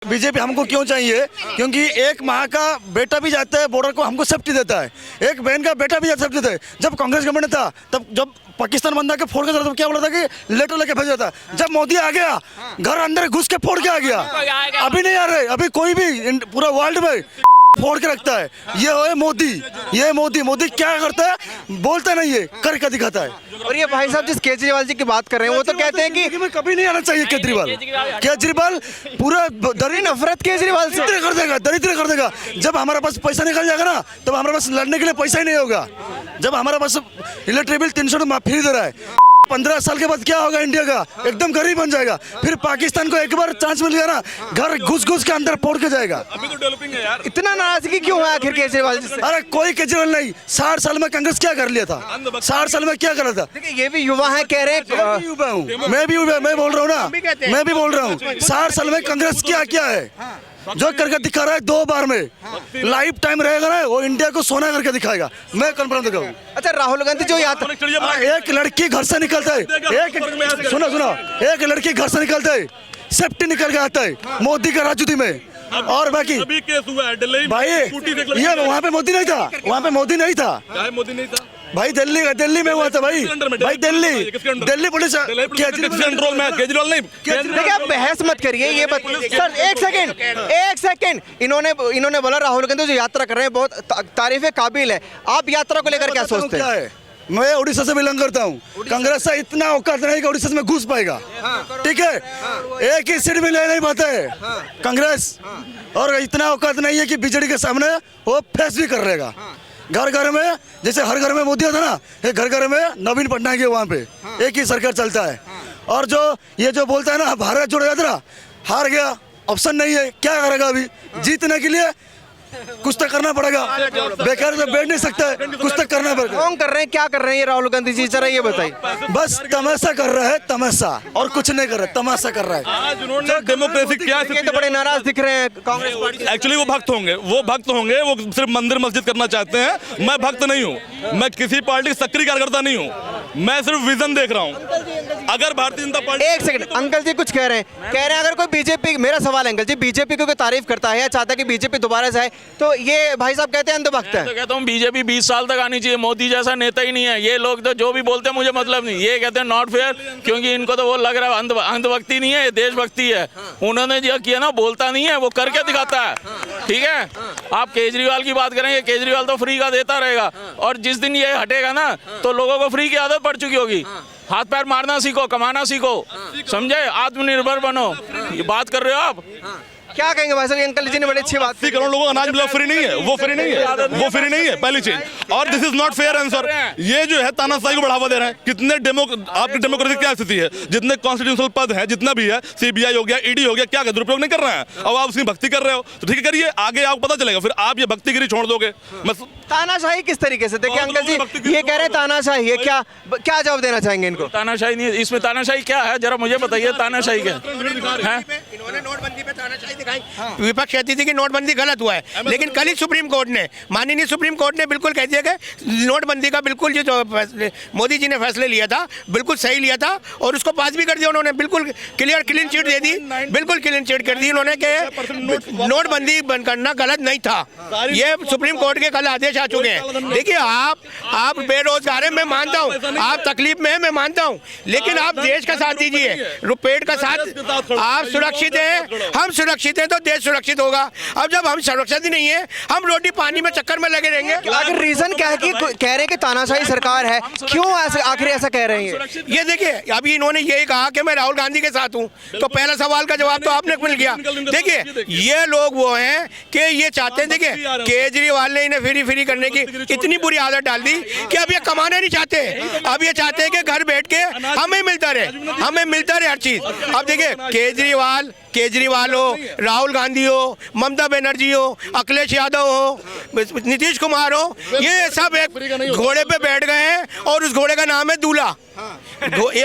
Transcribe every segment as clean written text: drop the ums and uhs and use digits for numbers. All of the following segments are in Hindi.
बीजेपी हमको क्यों चाहिए? क्योंकि एक माँ का बेटा भी जाता है बॉर्डर को, हमको सेफ्टी देता है। एक बहन का बेटा भी जाता है, सेफ्टी देता है। जब कांग्रेस गवर्नमेंट था तब जब पाकिस्तान बंदा के फोड़ के था, तो क्या बोला था कि लेटर लेके भेजा था। जब मोदी आ गया घर अंदर घुस के फोड़ के आ गया। अभी नहीं आ रहे, अभी कोई भी पूरा वर्ल्ड में फोड़ के रखता है। ये मोदी, ये मोदी क्या करता है? बोलता नहीं है, करके दिखाता है। और ये भाई साहब जिस केजरीवाल जी की बात कर रहे हैं वो तो कहते हैं कि कभी नहीं आना चाहिए केजरीवाल पूरा नफरत केजरीवाल से दरिद्र कर देगा। जब हमारे पास पैसा निकल जाएगा ना, तब हमारे पास लड़ने के लिए पैसा ही नहीं होगा। जब हमारे पास इलेक्ट्रिक बिल 300 फ्री दे रहा है, 15 साल के बाद क्या होगा इंडिया का? एकदम गरीब बन जाएगा। फिर पाकिस्तान को एक बार चांस मिल गया ना, घर घुस के अंदर फोड़ के जाएगा। अभी तो डेवलपिंग है यार। इतना नाराजगी क्यों है आखिर केजरीवाल जी से? अरे कोई केजरीवाल नहीं, 60 साल में कांग्रेस क्या कर लिया था? 60 साल में क्या करा था? देखिए ये भी युवा है, कह रहे हैं युवा हूँ मैं बोल रहा हूँ ना, मैं भी बोल रहा हूँ 60 साल में कांग्रेस क्या है जो करके दिखा रहा है। 2 बार में लाइफ टाइम रहेगा ना, वो इंडिया को सोना करके दिखाएगा, मैं कन्फर्म दिखाऊँ। अच्छा राहुल गांधी जो यात्रा, एक लड़की घर से निकलता है, सुनो एक लड़की घर से निकलता है, सेफ्टी निकल के आता है मोदी का राजनीति में। और बाकी अभी केस हुआ है दिल्ली भाई, ये वहाँ पे मोदी नहीं था, वहाँ पे मोदी नहीं था मोदी नहीं था भाई। दिल्ली में हुआ था भाई दिल्ली पुलिस कंट्रोल में केजरीवाल नहीं। देखिए आप बहस मत करिए, ये सर एक सेकंड इन्होंने बोला राहुल गांधी जो यात्रा कर रहे हैं बहुत तारीफ काबिल है। आप यात्रा को लेकर क्या सोचते हैं? मैं उड़ीसा से बिलोंग करता हूँ। कांग्रेस से इतना औकात नहीं कि उड़ीसा में घुस पाएगा, ठीक है? एक ही सीट भी ले नहीं पाता है कांग्रेस, और इतना औकात नहीं है कि बीजेडी के सामने वो फेस भी कर रहेगा। घर में जैसे हर घर में मोदी था ना, एक घर में नवीन पटनायक है, वहाँ पे एक ही सरकार चलता है। और जो बोलता है ना भारत जोड़ो यात्रा, हार गया, ऑप्शन नहीं है, क्या करेगा? अभी जीतने के लिए कुछ तो करना पड़ेगा, बेकार से बैठ नहीं सकता है, कुछ तो करना पड़ेगा। कौन कर रहे हैं, क्या कर रहे हैं ये राहुल गांधी जी, जरा ये बताइए। बस तमाशा कर रहा है, तमाशा, और कुछ नहीं कर रहा है, तमाशा कर रहा है। आज उन्होंने डेमोक्रेसी क्या ये तो बड़े नाराज दिख रहे हैं कांग्रेस पार्टी। एक्चुअली वो भक्त होंगे, वो सिर्फ मंदिर मस्जिद करना चाहते हैं। मैं भक्त नहीं हूँ, मैं किसी पार्टी की सक्रिय कार्यकर्ता नहीं हूँ, मैं सिर्फ विजन देख रहा हूँ। अगर भारतीय जनता पार्टी, एक सेकंड, अंकल जी कुछ कह रहे हैं अगर कोई बीजेपी, मेरा सवाल है अंकल जी, बीजेपी को कोई तारीफ करता है या चाहता है कि बीजेपी दोबारा जाए, तो ये भाई साहब कहते हैं अंधभक्त है। तो कहता हूँ बीजेपी 20 साल तक आनी चाहिए, मोदी जैसा नेता ही नहीं है। ये लोग तो जो भी बोलते हैं मुझे मतलब नहीं, ये कहते हैं नॉट फेयर, क्योंकि इनको तो वो लग रहा है अंधभक्ति नहीं है, ये देशभक्ति है। उन्होंने जो किया ना, बोलता नहीं है, वो करके दिखाता है, ठीक है? आप केजरीवाल की बात करेंगे, केजरीवाल तो फ्री का देता रहेगा, और जिस दिन ये हटेगा ना तो लोगों को फ्री की आदत पड़ चुकी होगी। हाथ पैर मारना सीखो, कमाना सीखो, समझे? आत्मनिर्भर बनो। ये बात कर रहे हो आप? क्या कहेंगे भाई साहब? अंकल जी ने बड़ी अच्छी बात। 80 करोड़ लोगों को अनाज मिला, फ्री नहीं है, वो फ्री नहीं है पहली चीज। और this is not fair answer. ये जो है तानाशाही को बढ़ावा दे रहे हैं। कितने आपकी डेमोक्रेसी क्या स्थिति है? जितने कॉन्स्टिट्यूशनल पद है, जितना भी है, सीबीआई हो गया, ईडी हो गया, क्या दुरुपयोग नहीं कर रहे हैं? अब आप उसकी भक्ति कर रहे हो तो ठीक है, करिए, आगे आपको पता चलेगा, फिर आप ये भक्तिगिरी छोड़ दोगे। तानाशाही किस तरीके से? देखिए अंकल जी ये कह रहे हैं तानाशाही है, क्या जवाब देना चाहेंगे इनको? तानाशाही नहीं है इसमें, तानाशाही क्या है जरा मुझे बताइए, तानाशाही क्या है? इन्होंने नोटबंदी पे तानाशाही दिखाई। विपक्ष कहती थी कि नोटबंदी गलत हुआ है, लेकिन कल ही सुप्रीम कोर्ट ने, माननीय सुप्रीम कोर्ट ने बिल्कुल कह दिया कि नोटबंदी का बिल्कुल जो मोदी जी ने फैसले लिया था बिल्कुल सही लिया था, और उसको पास भी कर दिया उन्होंने, बिल्कुल क्लीन चिट दे दी, बिल्कुल क्लीन चिट कर दी उन्होंने कि नोटबंदी बंद करना गलत नहीं था। ये सुप्रीम कोर्ट के कल आदेश आ चुके हैं। देखिए आप बेरोजगार है, मैं मानता हूँ, आप तकलीफ में है, मैं मानता हूँ, लेकिन आप देश का साथ दीजिए, पेट का साथ। आप सुरक्षित हैं, हम सुरक्षित हैं तो देश सुरक्षित होगा। अब जब हम सुरक्षित ही नहीं है, हम रोटी पानी में चक्कर में लगे रहेंगे। अगर रीजन क्या है कि कह रहे हैं कि तानाशाही सरकार है, क्यों ऐसे आखिर ऐसा कह रहे हैं? ये देखिए अभी इन्होंने यही कहा कि मैं राहुल गांधी के साथ हूँ, तो पहला सवाल का जवाब तो आपने मिल गया। देखिए ये लोग वो हैं कि ये चाहते हैं, देखिए केजरीवाल ने इन्हें फ्री करने की इतनी बुरी आदत डाल दी कि अब ये कमाना नहीं चाहते, अब ये चाहते हैं कि घर बैठ के हमें मिलता रहे हर चीज। अब देखिए केजरीवाल हो, राहुल गांधी हो, ममता बनर्जी हो, अखिलेश यादव हो, नीतीश कुमार हो, ये सब एक घोड़े पे बैठ गए हैं, और उस घोड़े का नाम है दूल्हा।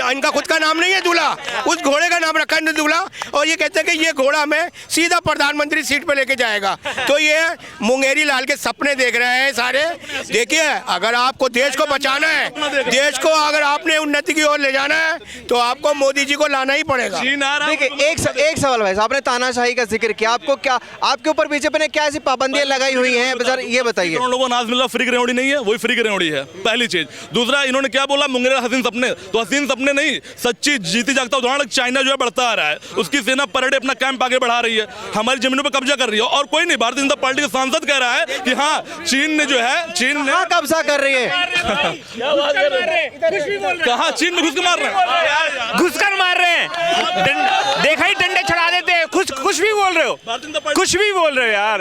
इनका खुद का नाम नहीं है दूल्हा, उस घोड़े का नाम रखा है दूल्हा, और ये कहते हैं कि ये घोड़ा हमें सीधा प्रधानमंत्री सीट पे लेके जाएगा। तो ये मुंगेरी लाल के सपने देख रहे हैं सारे। देखिए अगर आपको देश को बचाना है, देश को अगर आपने उन्नति की ओर ले जाना है, तो आपको मोदी जी को लाना ही पड़ेगा। देखिए एक सवाल भाई, आपने तानाशाही का जिक्र किया, आपको क्या, आपके ऊपर बीजेपी ने क्या ऐसी पाबंदियां लगाई हुई हैं सर, ये बताइए। करोड़ लोगों को अनाज मिल रहा, फ्री की रेवड़ी नहीं है, वही फ्री की रेवड़ी है, पहली चीज। दूसरा, इन्होंने क्या बोला, मुंगेर हसीन सपने, तो हसीन सपने नहीं, सच्ची जीती जागता उदाहरण चाइना जो है बढ़ता आ रहा है, उसकी सेना पर डे अपना कैंप आगे बढ़ा रही है, हमारी जमीनों पर कब्जा कर रही है, और कोई नहीं, भारतीय जनता पार्टी का सांसद कह रहा है कि हाँ चीन ने जो है, चीन ने कब्जा कर रही है, कहा चीन में घुस के मार रहे हैं, घुसकर मार रहे हैं, देखा ही डंडे चढ़ा देते हैं, कुछ भी बोल रहे हो, कुछ भी बोल रहे हो यार,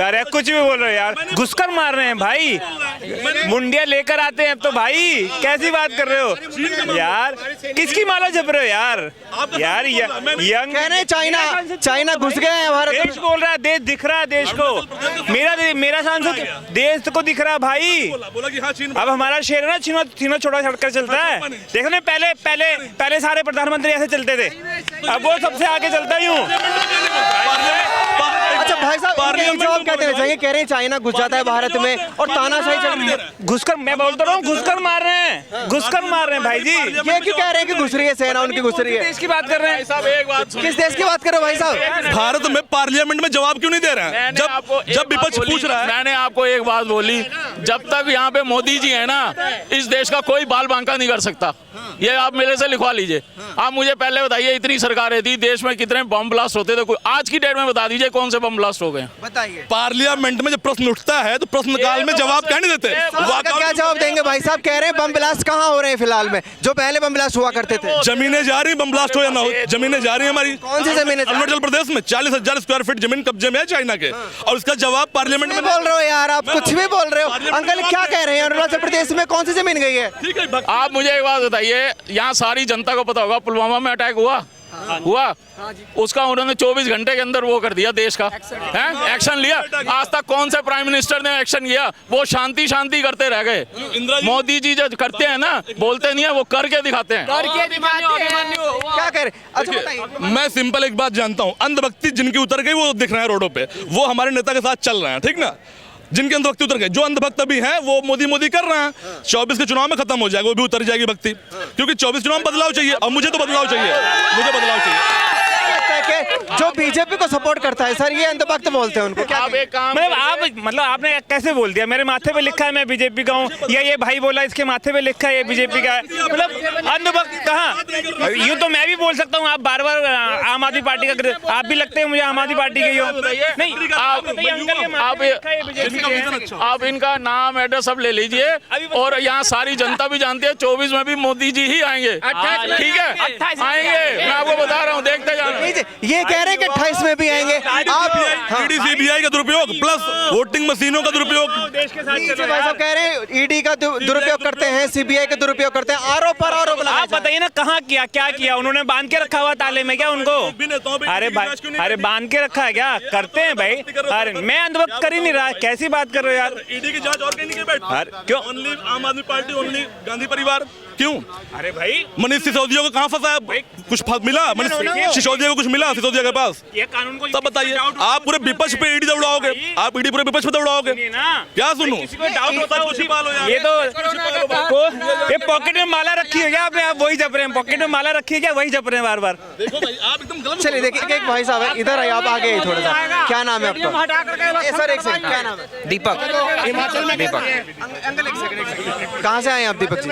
अरे कुछ भी बोल रहे हो यार, घुसकर मार रहे हैं भाई, मुंडिया लेकर आते हैं अब तो भाई, कैसी बात कर रहे हो यार, किसकी माला जप रहे हो यार, यार यंग कह रहे हैं चाइना घुस गया है भारत देश बोल रहा है, देश दिख रहा है देश को, मेरा सांसद देश को दिख रहा है भाई, अब हमारा शेर है ना, छीनो छोड़ा छड़कर चलता है, देखो ना पहले सारे प्रधानमंत्री ऐसे चलते थे, अब वो सबसे आगे चलता ही हूँ। अच्छा भाई साहब, जवाब क्या देना चाहिए, कह रहे हैं चाइना घुस जाता है भारत में और तानाशाही चल रही है, घुसकर, मैं बोलता रहा हूँ घुसकर मार रहे हैं, घुसकर मार रहे हैं भाई जी, ये क्यों कह रहे हैं कि घुस रही है सेना, उनकी घुस रही है, देश की बात कर रहे हैं साहब एक बात किस देश की बात कर रहे हो भाई साहब? भारत में पार्लियामेंट में जवाब क्यों नहीं दे रहे हैं, जब विपक्ष पूछ रहा है। मैंने आपको एक बात बोली, जब तक यहाँ पे मोदी जी है ना, इस देश का कोई बाल बांका नहीं कर सकता, ये आप मेरे से लिखवा लीजिए। आप मुझे पहले बताइए, इतनी सरकारें थी देश में, कितने बम ब्लास्ट होते थे, कोई आज की डेट में बता दीजिए कौन से बम ब्लास्ट हो गए। बताइए। पार्लियामेंट में जब प्रश्न उठता है तो प्रश्नकाल में जवाब क्या नहीं देते, का क्या जवाब देंगे भाई साहब? कह रहे हैं बम ब्लास्ट कहाँ हो रहे हैं फिलहाल में, जो पहले बम ब्लास्ट हुआ करते थे? जमीनें जा रही, बम ब्लास्ट हो या ना हो, जमीनें जा रही है हमारी। कौन सी जमीनें? अरुणाचल प्रदेश में 40,000 स्क्वायर फीट जमीन कब्जे में है चाइना के, और उसका जवाब पार्लियामेंट में बोल रहे हो यार, आप कुछ भी बोल रहे हो। अंकल क्या कह रहे हैं, अरुणाचल प्रदेश में कौन सी जमीन गई है? आप मुझे एक बात बताइए, यहाँ सारी जनता को पता होगा पुलवामा में अटैक हुआ, उसका उन्होंने 24 घंटे के अंदर वो कर दिया, देश का है एक्शन लिया। आज तक कौन से प्राइम मिनिस्टर ने एक्शन किया? वो शांति करते रह गए। मोदी जी जो करते हैं ना, बोलते नहीं है, वो करके दिखाते हैं। क्या कह रहे? अच्छा बताइए। मैं सिंपल एक बात जानता हूँ, अंधभक्ति जिनकी उतर गई वो दिख रहा है रोडों पे, वो हमारे नेता के साथ चल रहे हैं, ठीक ना। जिनके अंधभक्ति उतर गए, जो अंधभक्त अभी हैं वो मोदी कर रहे हैं, 24 के चुनाव में खत्म हो जाएगा, वो भी उतर जाएगी भक्ति, क्योंकि 24 चुनाव में बदलाव चाहिए, और मुझे तो बदलाव चाहिए, मुझे बदलाव चाहिए। जो बीजेपी को सपोर्ट करता है सर, ये अंधभक्त बोलते हैं उनको, क्या? आप एक काम, मतलब आपने कैसे बोल दिया, मेरे माथे पे लिखा है मैं बीजेपी का हूँ, या ये भाई बोला इसके माथे पे लिखा है ये बीजेपी का है, मतलब अंधभक्त कहाँ? यूँ तो मैं भी बोल सकता हूँ, आप बार आम आदमी पार्टी का, आप भी लगते हैं मुझे आम आदमी पार्टी के हो, नहीं आप इनका नाम एड्रेस सब ले लीजिए, और यहाँ सारी जनता भी जानती है 24 में भी मोदी जी ही आएंगे, ठीक है, आएंगे, मैं आपको बता रहा हूँ, देखते जाना। ये कह रहे हैं कि 28 में भी आएंगे। आप ईडी सीबीआई का दुरुपयोग प्लस वोटिंग मशीनों का दुरुपयोग, देश के साथ भाई साहब कह रहे हैं ईडी का दुरुपयोग करते हैं, सीबीआई का दुरुपयोग करते हैं, आरोप पर आरोप लगाए। आप बताइए ना, कहाँ किया, क्या किया उन्होंने? बांध के रखा हुआ ताले में क्या उनको? अरे बांध के रखा है क्या? करते हैं भाई। अरे मैं अंधभक्त कर ही नहीं रहा, कैसी बात कर रहे हो यार? ईडी की जांच और कहीं नहीं बैठ, क्यों? ओनली आम आदमी पार्टी, ओनली गांधी परिवार, क्यों? अरे भाई मनीष सिसोदिया को कहाँ फंसा है? कुछ मिला? मनीष सिसोदिया को कुछ मिला सिसोदिया के पास? ये कानून को तब बताइए, आप पूरे विपक्ष पे ईडी दौड़ाओगे, आप ईडी पूरे विपक्ष पे दौड़ाओगे, क्या सुनूं? ये तो ये पॉकेट में माला रखी है क्या आपने? आप वही जप रहे हैं, पॉकेट में माला रखी है क्या, वही जप रहे हैं बार बार? देखो भाई, आप एकदम गलत। चलिए देखिए, एक भाई साहब है, इधर आइए, आप आगे आइए थोड़ा सा। क्या नाम है आपका? सर एक सेकंड, क्या नाम है? दीपक। कहाँ से आए आप दीपक जी?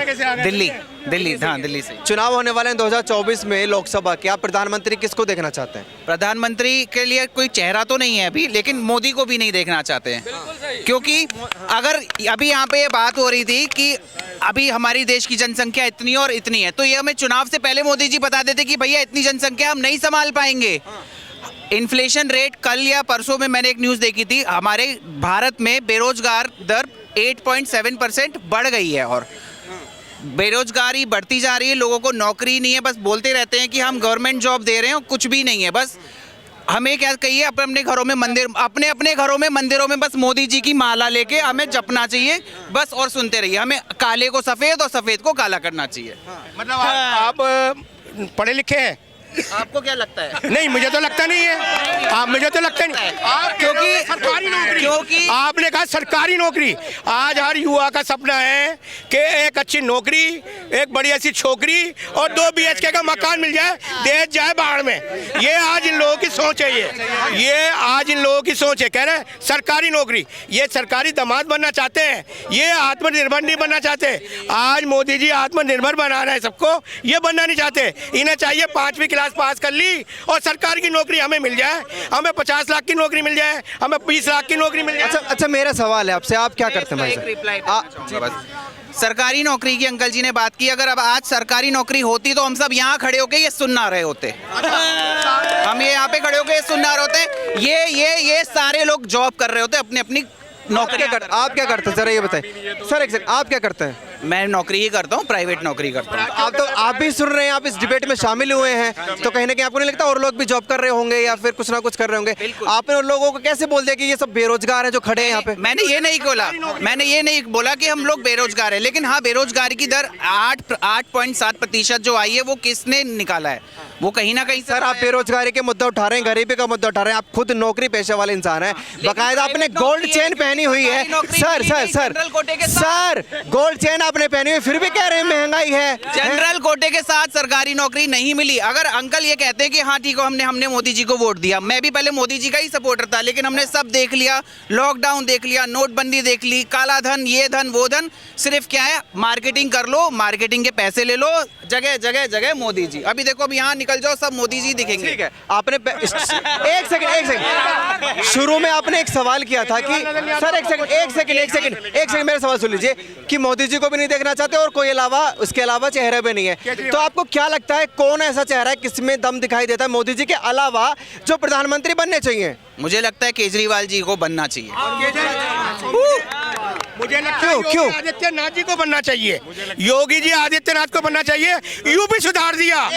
दिल्ली, हाँ दिल्ली से। चुनाव होने वाले हैं 2024 में लोकसभा के, आप प्रधानमंत्री किसको देखना चाहते हैं? प्रधानमंत्री के लिए कोई चेहरा तो नहीं है अभी, लेकिन मोदी को भी नहीं देखना चाहते हैं, क्योंकि अगर अभी यहाँ पे ये बात हो रही थी कि अभी हमारी देश की जनसंख्या इतनी और इतनी है, तो ये हमें चुनाव से पहले मोदी जी बता देते कि भैया इतनी जनसंख्या हम नहीं संभाल पाएंगे। इन्फ्लेशन रेट कल या परसों में मैंने एक न्यूज़ देखी थी, हमारे भारत में बेरोजगार दर 8.7% बढ़ गई है, और बेरोजगारी बढ़ती जा रही है, लोगों को नौकरी नहीं है, बस बोलते रहते हैं कि हम गवर्नमेंट जॉब दे रहे हैं, कुछ भी नहीं है। बस हमें क्या कहिए, अपने घरों में मंदिर, अपने घरों में मंदिरों में बस मोदी जी की माला लेके हमें जपना चाहिए बस, और सुनते रहिए। हमें काले को सफ़ेद और सफ़ेद को काला करना चाहिए। मतलब आप पढ़े लिखे हैं? आपको क्या लगता है? नहीं, मुझे तो लगता नहीं है। आप, मुझे तो लगता नहीं, आप क्योंकि सरकारी नौकरी, क्योंकि आपने कहा सरकारी नौकरी। आज हर युवा का सपना है कि एक अच्छी नौकरी, एक बड़ी ऐसी छोकरी और 2 BHK का मकान मिल जाए, देश जाए बाहर में। ये आज इन लोगों की सोच है। ये आज इन लोगों की सोच है। कह रहे हैं सरकारी नौकरी, ये सरकारी दामाद बनना चाहते हैं, ये आत्मनिर्भर नहीं बनना चाहते। आज मोदी जी आत्मनिर्भर बना रहे हैं सबको, ये बनना नहीं चाहते। इन्हें चाहिए 5वीं क्लास पास कर ली और सरकार की नौकरी हमें मिल जाए, हमें 50 लाख की नौकरी मिल जाए, हमें 20 लाख की नौकरी मिल जाए। अच्छा, मेरा सवाल है आपसे, आप क्या करते हैं भाई एक साहब? रिप्लाई सरकारी नौकरी की अंकल जी ने बात की। अगर अब आज सरकारी नौकरी होती तो हम सब यहाँ खड़े होके ये सुन ना रहे होते। हम ये यहाँ पे खड़े होके ये सुन ना रहे होते। ये सारे लोग जॉब कर रहे होते अपनी अपनी नौकरी। आप क्या करते हैं जरा ये बताइए सर, एक सेकंड, आप क्या करते हैं? मैं नौकरी ही करता हूँ, प्राइवेट नौकरी करता हूँ। आप भी सुन रहे हैं, आप इस डिबेट में शामिल हुए हैं, तो कहीं ना कहीं आपको नहीं लगता और लोग भी जॉब कर रहे होंगे या फिर कुछ ना कुछ कर रहे होंगे? आपने उन लोगों को कैसे बोल दिया कि ये सब बेरोजगार हैं जो खड़े हैं यहाँ पे? मैंने ये नहीं बोला कि हम लोग बेरोजगार हैं, लेकिन हाँ, बेरोजगारी की दर 8.7% जो आई है वो किसने निकाला है? वो कहीं ना कहीं सर, आप बेरोजगारी के मुद्दा उठा रहे हैं, गरीबी का मुद्दा उठा रहे हैं, आप खुद नौकरी पेशे वाले इंसान हैं, बाकायदा आपने गोल्ड चेन पहनी हुई है। सर, गोल्ड चेन आपने पहनी हुई, फिर भी कह रहे हैं महंगाई है। जनरल कोटे के साथ सरकारी नौकरी नहीं मिली। अगर अंकल ये कहते हैं कि हाँ ठीक है, हमने मोदी जी को वोट दिया, मैं भी पहले मोदी जी का ही सपोर्टर था, लेकिन हमने सब देख लिया, लॉकडाउन देख लिया, नोटबंदी देख ली, काला धन, ये धन वो धन, सिर्फ क्या है, मार्केटिंग कर लो, मार्केटिंग के पैसे ले लो, जगह जगह जगह मोदी जी। अभी देखो, अब यहाँ निकल जाओ, सब मोदी जी दिखेंगे। ठीक है, आपने एक सेकंड, शुरू में आपने एक सवाल किया था कि सर एक सेकंड मेरा सवाल सुन लीजिए कि मोदी जी को भी नहीं देखना चाहते और कोई उसके अलावा चेहरा भी नहीं है। तो आपको क्या लगता है कौन ऐसा चेहरा है किसमें दम दिखाई देता है मोदी जी के अलावा जो प्रधानमंत्री बनने चाहिए? मुझे लगता है केजरीवाल जी को बनना चाहिए। मुझे लगता है योगी आदित्यनाथ जी को बनना चाहिए, योगी जी आदित्यनाथ को बनना चाहिए। यूपी सुधार दिया,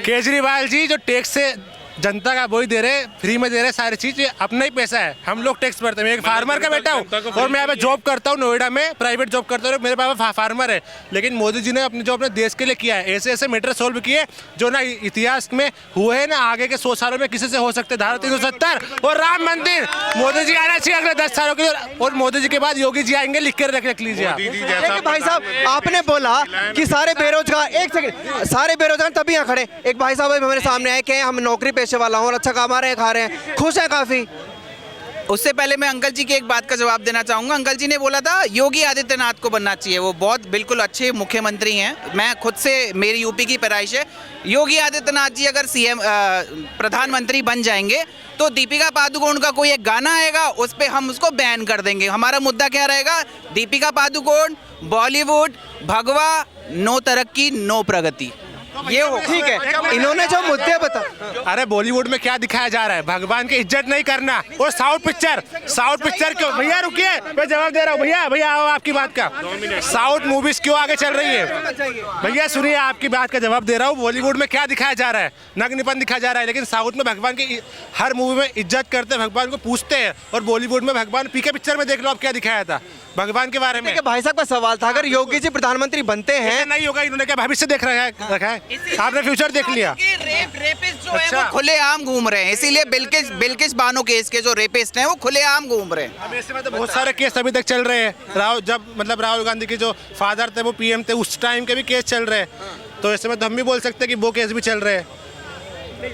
केजरीवाल जी जो टैक्स से जनता का वही दे रहे, फ्री में दे रहे सारी चीज, अपना ही पैसा है, हम लोग टैक्स भरते हैं। मैं एक फार्मर का बेटा हूँ और मैं यहाँ पे जॉब करता हूँ नोएडा में, प्राइवेट जॉब करता हूँ, मेरे पापा फार्मर है, लेकिन मोदी जी ने अपनी जो अपने देश के लिए किया है, ऐसे ऐसे मैटर सोल्व किए जो ना इतिहास में हुए हैं ना आगे के 100 सालों में किसी से हो सकते। धारा 370 और राम मंदिर, मोदी जी आना चाहिए अगले 10 सालों के लिए, और मोदी जी के बाद योगी जी आएंगे, लिख कर रख लीजिए आप। भाई साहब, आपने बोला कि सारे बेरोजगार, एक सेकंड, सारे बेरोजगार तभी यहाँ खड़े। एक भाई साहब हमारे सामने आए कि हम नौकरी पेशे वाला हूँ और अच्छा कमा रहे हैं, खा रहे हैं, खुश है काफी। उससे पहले मैं अंकल जी की एक बात का जवाब देना चाहूंगा। अंकल जी ने बोला था योगी आदित्यनाथ को बनना चाहिए, वो बहुत बिल्कुल अच्छे मुख्यमंत्री हैं। मैं खुद से, मेरी यूपी की पैदाइश है। योगी आदित्यनाथ जी अगर सीएम प्रधानमंत्री बन जाएंगे तो दीपिका पादुकोण का कोई एक गाना आएगा, उस पर हम उसको बैन कर देंगे। हमारा मुद्दा क्या रहेगा? दीपिका पादुकोण, बॉलीवुड, भगवा, नो तरक्की नो प्रगति। ये हो ठीक है, इन्होंने जो मुद्दे बता, अरे बॉलीवुड में क्या दिखाया जा रहा है? भगवान की इज्जत नहीं करना। और साउथ पिक्चर क्यों? भैया रुकिए, मैं जवाब दे रहा हूँ। भैया आओ, आपकी बात का साउथ मूवीज क्यों आगे चल रही है? भैया सुनिए, आपकी बात का जवाब दे रहा हूँ। बॉलीवुड में क्या दिखाया जा रहा है? नग्नपन दिखाया जा रहा है, लेकिन साउथ में भगवान की हर मूवी में इज्जत करते हैं, भगवान को पूछते हैं। और बॉलीवुड में भगवान, पीके पिक्चर में देख लो आप क्या दिखाया था भगवान के बारे में। भाई साहब का सवाल था, अगर योगी जी प्रधानमंत्री बनते हैं, नहीं होगा, इन्होंने क्या भविष्य देख रखा है? आपने फ्यूचर देख लिया। रेपिस्ट जो है वो खुलेआम घूम रहे हैं, इसीलिए बिल्किस बानो केस के जो रेपिस्ट हैं वो खुलेआम घूम रहे हैं। अब ऐसे में तो बहुत सारे केस अभी तक चल रहे हैं। राहुल गांधी के जो फादर थे वो पीएम थे, उस टाइम के भी केस चल रहे हैं। तो ऐसे में तो हम भी बोल सकते हैं कि वो केस भी चल रहे हैं।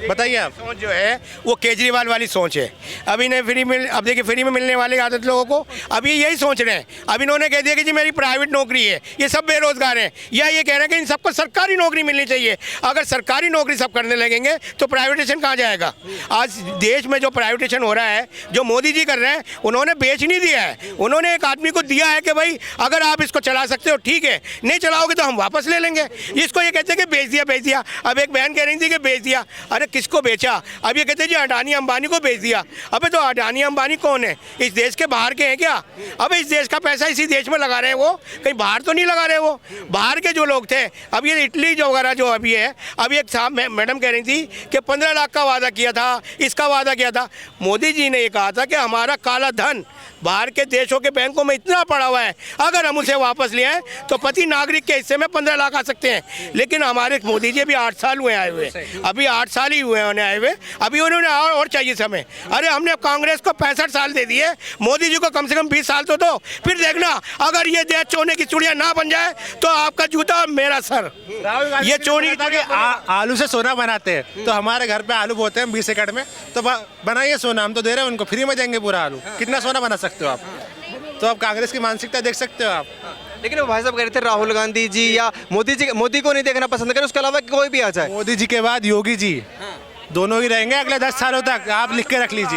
बताइए आप। सोच जो है वो केजरीवाल वाली सोच है। अब इन्हें अब देखिए फ्री में मिलने वाले आदत लोगों को अब ये यही सोच रहे हैं। अब इन्होंने कह दिया कि जी मेरी प्राइवेट नौकरी है, ये सब बेरोजगार हैं, या ये कह रहे हैं कि इन सबको सरकारी नौकरी मिलनी चाहिए। अगर सरकारी नौकरी सब करने लगेंगे तो प्राइवेटेशन कहाँ जाएगा? आज देश में जो प्राइवेटेशन हो रहा है, जो मोदी जी कर रहे हैं, उन्होंने बेच नहीं दिया है, उन्होंने एक आदमी को दिया है कि भाई अगर आप इसको चला सकते हो ठीक है, नहीं चलाओगे तो हम वापस ले लेंगे। इसको ये कहते हैं कि बेच दिया। अब एक बहन कह रही थी कि बेच दिया। अरे किसको बेचा? अब ये कहते हैं जी अडानी अंबानी को बेच दिया। अबे तो अडानी अंबानी कौन है? इस देश के बाहर के हैं क्या? अबे इस देश का पैसा इसी देश में लगा रहे हैं, वो कहीं बाहर तो नहीं लगा रहे। वो बाहर के जो लोग थे, अब ये इटली जो वगैरह जो अभी है, अभी एक साहब मैडम कह रही थी कि 15 लाख का वादा किया था, इसका वादा किया था। मोदी जी ने ये कहा था कि हमारा काला धन बाहर के देशों के बैंकों में इतना पड़ा हुआ है, अगर हम उसे वापस ले आए तो प्रति नागरिक के हिस्से में 15 लाख आ सकते हैं। लेकिन हमारे मोदी जी अभी 8 साल हुए आए हुए, अभी 8 साल ही हुए उन्हें आए हुए, अभी उन्होंने और चाहिए समय। अरे हमने कांग्रेस को 65 साल दे दिए, मोदी जी को कम से कम 20 साल तो दो। फिर देखना, अगर ये देश चोने की चूड़ियाँ ना बन जाए तो आपका जूता और मेरा सर। ये चोरी आलू से सोना बनाते हैं, तो हमारे घर पे आलू बोते हैं 20 एकड़ में, तो बनाइए सोना, हम तो दे रहे हैं उनको, फ्री में देंगे पूरा आलू। कितना सोना बना सकते हो आप? तो आप कांग्रेस की मानसिकता देख सकते हो आप। लेकिन वो भाई साहब कह रहे थे राहुल गांधी जी या मोदी को नहीं देखना पसंद करें, उसके अलावा कोई भी आ जाए। मोदी जी के बाद योगी जी, दोनों ही रहेंगे अगले 10 सालों तक, आप लिख के रख लीजिए।